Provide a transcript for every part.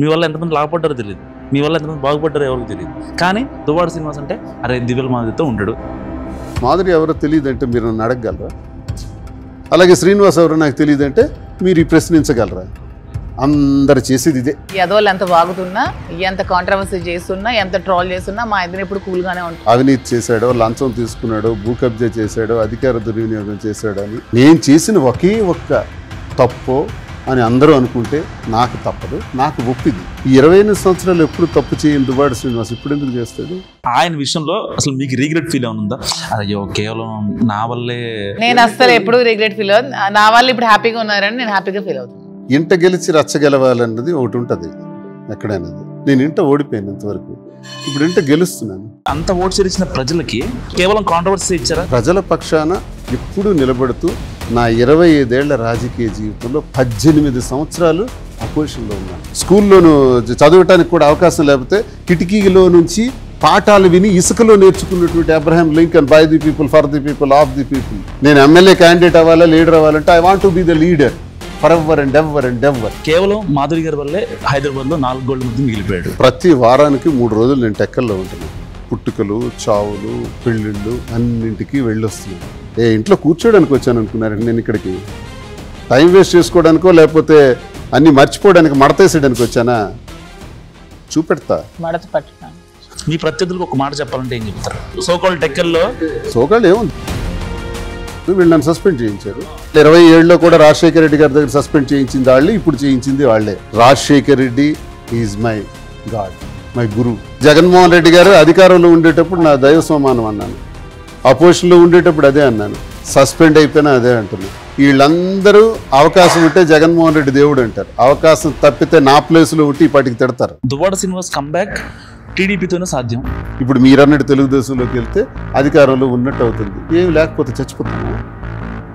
మీ వల్ల ఎంతమంది లాభపడ్డారో తెలియదు, మీ వల్ల ఎంతమంది బాగుపడ్డారో ఎవరికి తెలియదు. కానీ దువ్వాడ శ్రీనివాస్ అంటే అరే దివ్యల మాదిరితో ఉంటాడు. మాధురి ఎవరో తెలియదంటే మీరు నన్ను అడగగలరా? అలాగే శ్రీనివాస్ ఎవరో నాకు తెలియదంటే మీరు ఈ ప్రశ్నించగలరా? అందరు చేసేది ఇదే. యదోళ్ళు ఎంత వాగుతున్నా, ఎంత కాంట్రవర్సీ చేస్తున్నా, ఎంత ట్రోల్ చేస్తున్నా మా ఇద్దరు ఇప్పుడు కూల్గానే ఉంటాం. అవినీతి చేశాడో, లంచం తీసుకున్నాడో, భూ కబ్జా చేశాడో, అధికార దుర్వినియోగం చేశాడో అని నేను చేసిన ఒకే ఒక్క తప్పు అని అందరూ అనుకుంటే నాకు తప్పదు, నాకు ఒప్పిది. ఈ 28 సంవత్సరాలు ఎప్పుడు తప్పు చేయని దువ్వాడ శ్రీనివాస్ ఇప్పుడు ఎందుకు చేస్తాడు? ఆయన విషయంలో అసలు మీకు రీగ్రెట్ ఫీల్ అవునుందా? అయ్యో కేవలం నా వల్లే. నేను అసలు ఎప్పుడు రిగ్రెట్ ఫీల్ అవుతుంది. నా వాళ్ళు ఇప్పుడు హ్యాపీగా ఉన్నారని నేను హ్యాపీగా ఫీల్ అవుతాను. ఇంట గెలిచి రచ్చ గెలవాలన్నది ఒకటి ఉంటుంది ఎక్కడైనా. నేను ఇంట ఓడిపోయాను ఇంతవరకు, ఇప్పుడు ఇంట గెలుస్తున్నాను. అంత ఓటు చేసిన ప్రజలకి కేవలం కాంట్రవర్సీ ఇచ్చారా? ప్రజల పక్షాన ఎప్పుడూ నిలబడుతూ నా 25 ఏళ్ల రాజకీయ జీవితంలో 18 సంవత్సరాలు అపోజిషన్లో ఉన్నాను. స్కూల్లోనూ చదవటానికి కూడా అవకాశం లేకపోతే కిటికీలో నుంచి పాఠాలు విని ఇసుకలో నేర్చుకున్నటువంటి Abraham Lincoln, by the people, for the people, of the people. నేను ఎమ్మెల్యే క్యాండిడేట్ అవ్వాలా, లీడర్ అవ్వాలంటే I want to be the leader for ever and ever and ever. కేవలం మాధురి గారి వల్లే హైదరాబాద్లో 4 గోల్డ్ మధ్య మిగిలిపోయాడు. ప్రతి వారానికి 3 రోజులు నేను టెక్కల్లో ఉంటున్నాను. పుట్టుకలు, చావులు, పెళ్ళిళ్ళు అన్నింటికి వెళ్ళొస్తున్నాను. ఇంట్లో కూర్చోడానికి వచ్చాను అనుకున్నారండి నేను ఇక్కడికి? టైం వేస్ట్ చేసుకోవడానికో లేకపోతే అన్ని మర్చిపోవడానికి, మడతేసేయడానికి వచ్చానా? చూపెడతా. మడత పట్టుతాను. మీ ప్రత్యర్థులకు ఒక మాట చెప్పాలంటే ఏం చెప్తారు? సోకాల్ టెక్కల్లో సోకాళ్ళు ఏముంది, వీళ్ళు నన్ను సస్పెండ్ చేయించారు. 27లో కూడా రాజశేఖర రెడ్డి గారి దగ్గర సస్పెండ్ చేయించింది వాళ్ళే, ఇప్పుడు చేయించింది వాళ్ళే. Rajasekhara Reddy is my god, my guru. Jaganmohan Reddy garu అధికారంలో ఉండేటప్పుడు నా దైవ సమానం అన్నాను, అపోజిషన్లో ఉండేటప్పుడు అదే అన్నాను, సస్పెండ్ అయిపోయినా అదే అంటున్నాను. వీళ్ళందరూ అవకాశం ఉంటే జగన్మోహన్ రెడ్డి దేవుడు అంటారు, అవకాశం తప్పితే నా ప్లేస్లో ఉంటే ఇప్పటికి తిడతారు. దువ్వాడ శ్రీనివాస్ కంబ్యాక్ టీడీపీతోనే సాధ్యం. ఇప్పుడు మీరన్నట్టు తెలుగుదేశంలోకి వెళ్తే అధికారంలో ఉన్నట్టు అవుతుంది. ఏమి లేకపోతే చచ్చిపోతామా?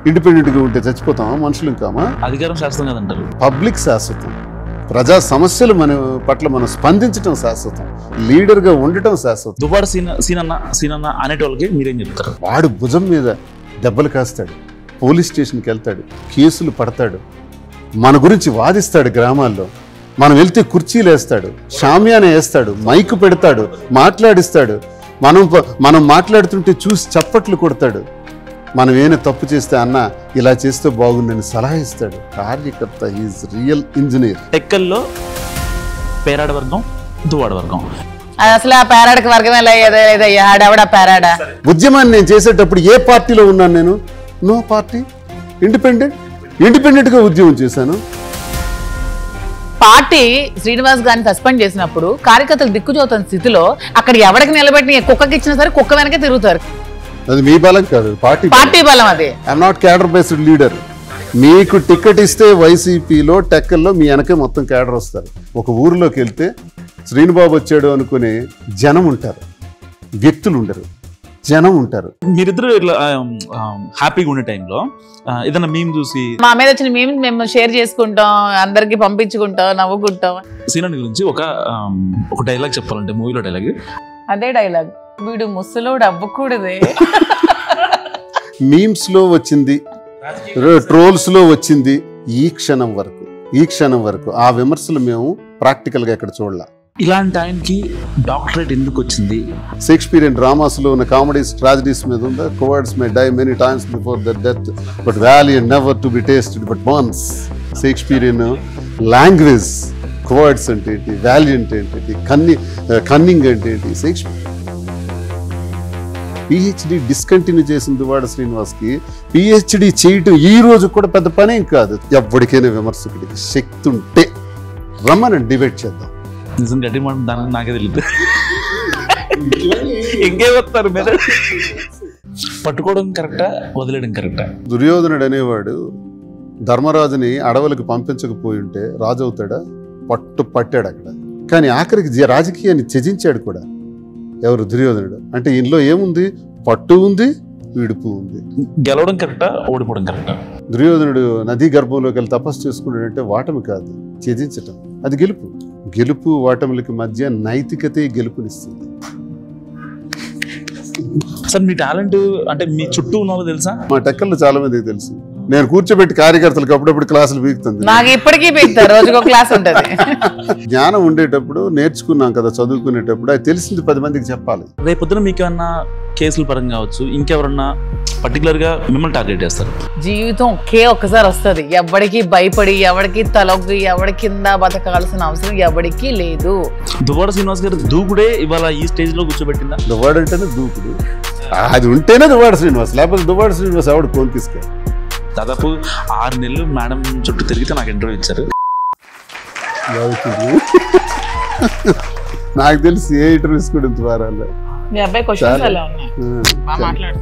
ఇండిపెండెంట్గా ఉంటే చచ్చిపోతామా? మనుషులు ఇంకామా? అధికారం శాస్త్రం కదంటారు. పబ్లిక్ శాశ్వతం, ప్రజా సమస్యలు మన పట్ల మనం స్పందించడం శాశ్వతం, లీడర్గా ఉండటం శాశ్వతం. దువ్వాడ సీనన్న అనేటోళ్ళకి మీరేం చెప్తారు? వాడు భుజం మీద దెబ్బలు కాస్తాడు, పోలీస్ స్టేషన్కి వెళ్తాడు, కేసులు పడతాడు, మన గురించి వాదిస్తాడు. గ్రామాల్లో మనం వెళ్తే కుర్చీలు వేస్తాడు, షామియానా వేస్తాడు, మైకు పెడతాడు, మాట్లాడిస్తాడు. మనం మాట్లాడుతుంటే చూసి చప్పట్లు కొడతాడు. మనం ఏమైనా తప్పు చేస్తే అన్న ఇలా చేస్తే బాగుందని సలహా ఇస్తాడు. కార్యకర్త ఈజ్ రియల్ ఇంజనీర్. టెక్కల్లో పేరాడ వర్గం, దువ్వాడ వర్గం. అది అసలు ఆ పేరాడకి వర్గమే లేదయ్యా. ఆడవిడ పేరాడా. ఉద్యమాన్ని నేను చేసేటప్పుడు ఏ పార్టీలో ఉన్నాను నేను? నో పార్టీ, ఇండిపెండెంట్గా ఉద్యమం చేశాను. పార్టీ శ్రీనివాస్ గారిని సస్పెండ్ చేసినప్పుడు కార్యకర్తలు దిక్కుచోతున్న స్థితిలో అక్కడ ఎవరికి నిలబెట్టిన కుక్కకి ఇచ్చినా సరే కుక్క వెనకే తిరుగుతారు. అది మీ బలం కాదు, పార్టీ బలం. అది I'm not cadre based leader. మీకు టికెట్ ఇస్తే వైసీపీలో టెక్కల్లో మీ వెనకే మొత్తం క్యాడర్ వస్తారు. ఒక ఊరిలోకి వెళ్తే శ్రీనుబాబు వచ్చాడు అనుకునే జనం ఉంటారు, వ్యక్తులు ఉండరు, జనం ఉంటారు. మీరిద్దరు ఇట్లా హ్యాపీగా ఉండే టైంలో ఏదైనా మేము చూసి మా మీద వచ్చిన మేము షేర్ చేసుకుంటాం, అందరికి పంపించుకుంటాం, నవ్వుకుంటాం. సీనన్న గురించి ఒక డైలాగ్ చెప్పాలంటే మూవీలో డైలాగ్ అదే డైలాగ్, వీడు ముసలోడు అవ్వకూడదే. మీమ్స్ లో వచ్చింది, ట్రోల్స్ లో వచ్చింది. ఈ క్షణం వరకు ఆ విమర్శలు మేము ప్రాక్టికల్ గా ఎక్కడ చూడలే. ఇలాంటి ఆయనకి డాక్టరేట్ ఎందుకు వచ్చింది? షేక్స్పియరియన్ డ్రామాస్ లో ఉన్న కామెడీస్, ట్రాజడీస్ మీద ఉందా? cowards may die many times before their death, but valiant never to be tasted but once. Shakespearean language, cowards అంటే ఏంటి, వాలియంట్ ఏంటి, కన్నింగ్ అంటే ఏంటి. షేక్స్పియర్ పిహెచ్డి డిస్కంటిన్యూ చేసిన దువ్వాడ శ్రీనివాస్కి పిహెచ్డి చేయటం ఈ రోజు కూడా పెద్ద పనేం కాదు. ఎప్పటికైనా విమర్శకుడికి శక్తి ఉంటే రమ్మని డిబేట్ చేద్దాం. నిజం గట్టి మాట దానికి నాకే తెలియదు. ఇంకే వస్తారు మీద పట్టుకోవడం కరెక్టా, వదిలేయడం కరెక్టా? దుర్యోధనుడు అనేవాడు ధర్మరాజుని అడవులకు పంపించకపోయి ఉంటే రాజు అవుతాడా? పట్టాడు అక్కడ. కానీ ఆఖరికి రాజకీయాన్ని త్యజించాడు కూడా. ఎవరు? దుర్యోధనుడు. అంటే ఇందులో ఏముంది? పట్టు ఉంది, విడుపు ఉంది. గెలవడం కరెక్టా, ఓడిపోవడం కరెక్టా? దుర్యోధనుడు నదీ గర్భంలోకి వెళ్ళి తపస్సు చేసుకున్నాడంటే వాటమి కాదు, త్యజించటం. అది గెలుపు. గెలుపు ఓటములకి మధ్య నైతికతే గెలుపునిస్తుంది. సార్ మీ టాలెంట్ అంటే మీ చుట్టూ ఉన్న వాళ్ళు తెలుసా? మా టెక్కల్లో చాలా మందికి తెలుసు. నేను కూర్చోబెట్టి కార్యకర్తలకు అప్పుడప్పుడు క్లాసులు పీకుతుంది. నాకు ఇప్పటికీ పీకుతారు, రోజుకో క్లాస్ ఉంటది. జ్ఞానం ఉండేటప్పుడు నేర్చుకున్నాం కదా, చదువుకునేటప్పుడు అది తెలిసింది 10 మందికి చెప్పాలి. రేపొద్దున మీకు ఏమన్నా కేసుల పరంగా కావచ్చు, ఇంకెవరన్నా పర్టికులర్ గా మిమ్మల్ని టార్గెట్ చేస్తారు? జీవితం ఒక్కసారి వస్తుంది. ఎవరికి భయపడి, ఎవరికి తలొగ్గి, ఎవరి కింద బతకాల్సిన అవసరం ఎవరికి లేదు. దువ్వాడ శ్రీనివాస్ గారు దూకుడే ఇవాళ ఈ స్టేజ్ లో కూర్చోబెట్టిందా? దువ్వాడ అంటేనే దూకుడు, అది ఉంటేనే దువ్వాడ శ్రీనివాస్, లేకపోతే దువ్వాడ శ్రీనివాస్ ఎవడు ఫోన్ తీసుకో. దాదాపు 6 నెలలు మేడం చుట్టూ తిరిగితే నాకు ఇంటర్వ్యూ ఇచ్చారు. నాకు తెలిసి ఏ ఇంటర్వ్యూస్ కూడా ఇంత వారాలు. మీ అబ్బాయి క్వశ్చన్స్ అలా ఉన్నాయి, మాట్లాడు.